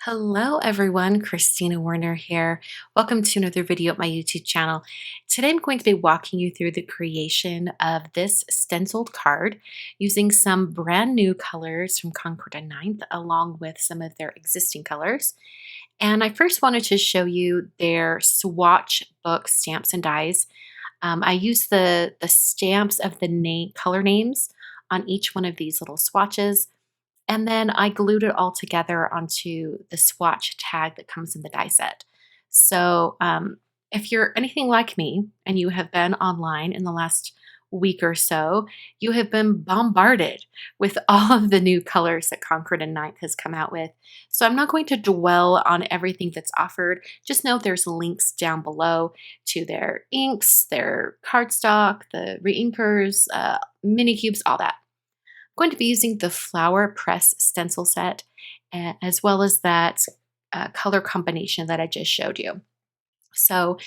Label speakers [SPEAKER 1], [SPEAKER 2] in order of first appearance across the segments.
[SPEAKER 1] Hello everyone, Christina Werner here. Welcome to another video at my YouTube channel. Today I'm going to be walking you through the creation of this stenciled card using some brand new colors from Concord and Ninth along with some of their existing colors. And I first wanted to show you their swatch book stamps and dies. I use the stamps of the color names on each one of these little swatches, and then I glued it all together onto the swatch tag that comes in the die set. So if you're anything like me and you have been online in the last week or so, you have been bombarded with all of the new colors that Concord and Ninth has come out with. So I'm not going to dwell on everything that's offered. Just know there's links down below to their inks, their cardstock, the reinkers, mini cubes, all that. Going to be using the Flower Press stencil set as well as that color combination that I just showed you. So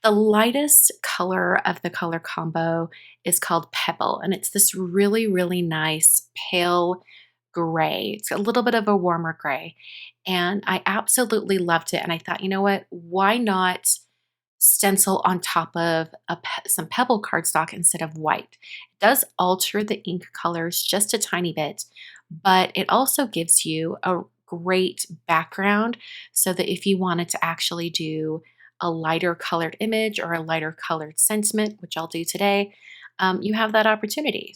[SPEAKER 1] the lightest color of the color combo is called Pebble, and it's this really, really nice pale gray. It's a little bit of a warmer gray, and I absolutely loved it. And I thought, you know what, why not stencil on top of some pebble cardstock instead of white. It does alter the ink colors just a tiny bit, but it also gives you a great background so that if you wanted to actually do a lighter colored image or a lighter colored sentiment, which I'll do today, you have that opportunity.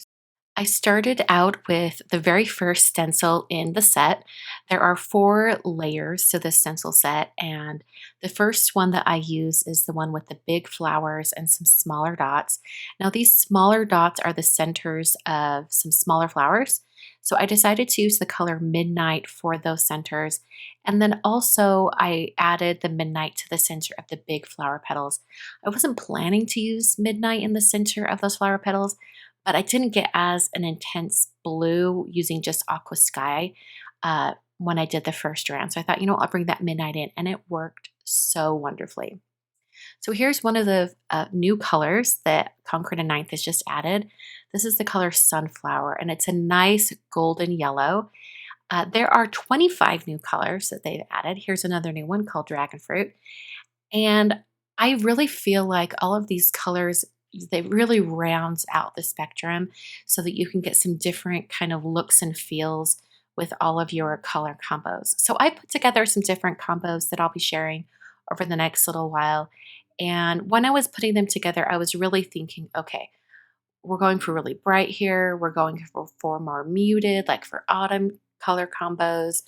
[SPEAKER 1] I started out with the very first stencil in the set. There are 4 layers to this stencil set, and the first one that I use is the one with the big flowers and some smaller dots. Now, these smaller dots are the centers of some smaller flowers, so I decided to use the color Midnight for those centers, and then also I added the Midnight to the center of the big flower petals. I wasn't planning to use Midnight in the center of those flower petals, but I didn't get as an intense blue using just aqua sky when I did the first round. So I thought, I'll bring that midnight in, and it worked so wonderfully. So here's one of the new colors that Concord and Ninth has just added. This is the color Sunflower, and it's a nice golden yellow. There are 25 new colors that they've added. Here's another new one called Dragon Fruit. And I really feel like all of these colors, they really rounds out the spectrum so that you can get some different kind of looks and feels with all of your color combos. So I put together some different combos that I'll be sharing over the next little while. And when I was putting them together, I was really thinking, okay, we're going for really bright here. We're going for more muted, like for autumn color combos,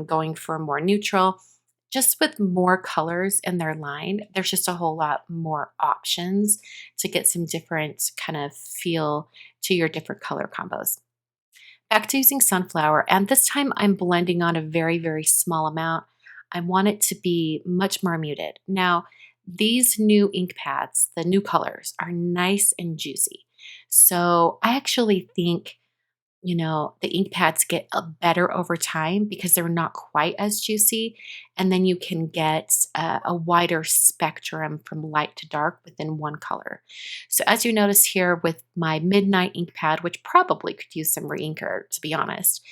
[SPEAKER 1] going for more neutral. Just with more colors in their line, there's just a whole lot more options to get some different kind of feel to your different color combos. Back to using Sunflower, and this time I'm blending on a very, very small amount. I want it to be much more muted. Now, these new ink pads, the new colors, are nice and juicy. So I actually think the ink pads get better over time because they're not quite as juicy. And then you can get a wider spectrum from light to dark within one color. So as you notice here with my Midnight ink pad, which probably could use some reinker, to be honest,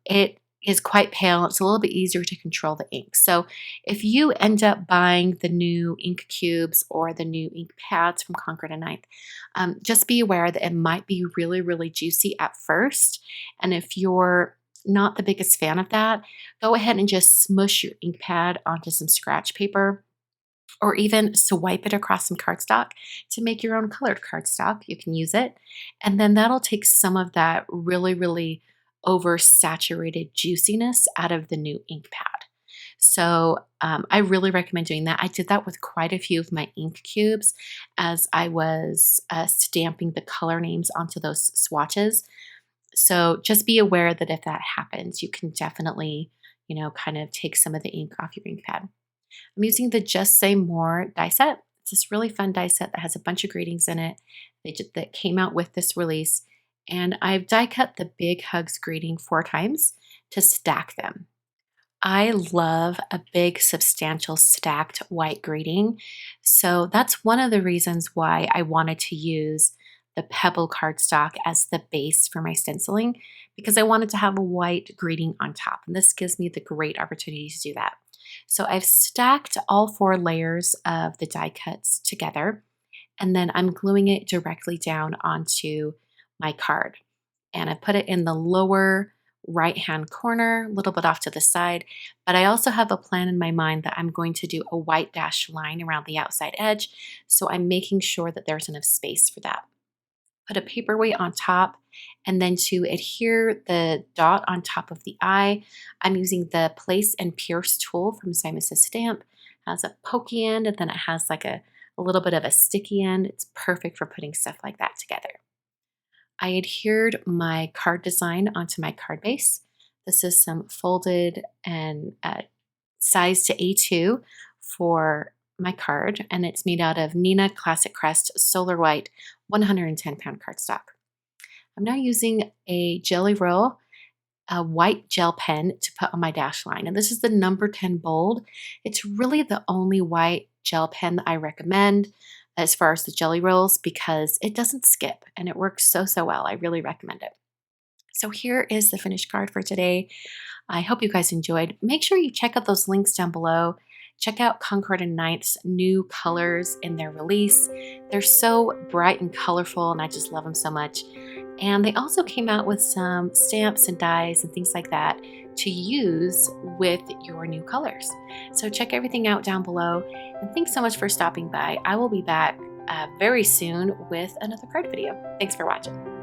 [SPEAKER 1] it is quite pale. It's a little bit easier to control the ink. So if you end up buying the new ink cubes or the new ink pads from Concord and Ninth, just be aware that it might be really, really juicy at first. And if you're not the biggest fan of that, go ahead and just smush your ink pad onto some scratch paper or even swipe it across some cardstock to make your own colored cardstock. You can use it. And then that'll take some of that really, really oversaturated juiciness out of the new ink pad. So I really recommend doing that. I did that with quite a few of my ink cubes as I was stamping the color names onto those swatches. So just be aware that if that happens, you can definitely, kind of take some of the ink off your ink pad. I'm using the Just Say More die set. It's this really fun die set that has a bunch of greetings in it that came out with this release. And I've die cut the Big Hugs greeting 4 times to stack them. I love a big, substantial, stacked white greeting. So that's one of the reasons why I wanted to use the Pebble cardstock as the base for my stenciling because I wanted to have a white greeting on top. And this gives me the great opportunity to do that. So I've stacked all 4 layers of the die cuts together, and then I'm gluing it directly down onto my card. And I put it in the lower right-hand corner, a little bit off to the side, but I also have a plan in my mind that I'm going to do a white dashed line around the outside edge, so I'm making sure that there's enough space for that. Put a paperweight on top, and then to adhere the dot on top of the eye, I'm using the Place and Pierce tool from Simon Says Stamp. It has a pokey end, and then it has like a little bit of a sticky end. It's perfect for putting stuff like that together. I adhered my card design onto my card base. This is some folded and size to A2 for my card, and it's made out of Neenah Classic Crest Solar White 110-pound cardstock. I'm now using a Gelly Roll, a white gel pen to put on my dash line, and this is the number 10 bold. It's really the only white gel pen that I recommend as far as the jelly rolls because it doesn't skip and it works so well. I really recommend it. So here is the finished card for today. I hope you guys enjoyed. Make sure you check out those links down below. Check out Concord and Knight's new colors in their release. They're so bright and colorful, and I just love them so much. And they also came out with some stamps and dies and things like that to use with your new colors. So check everything out down below. And thanks so much for stopping by. I will be back very soon with another card video. Thanks for watching.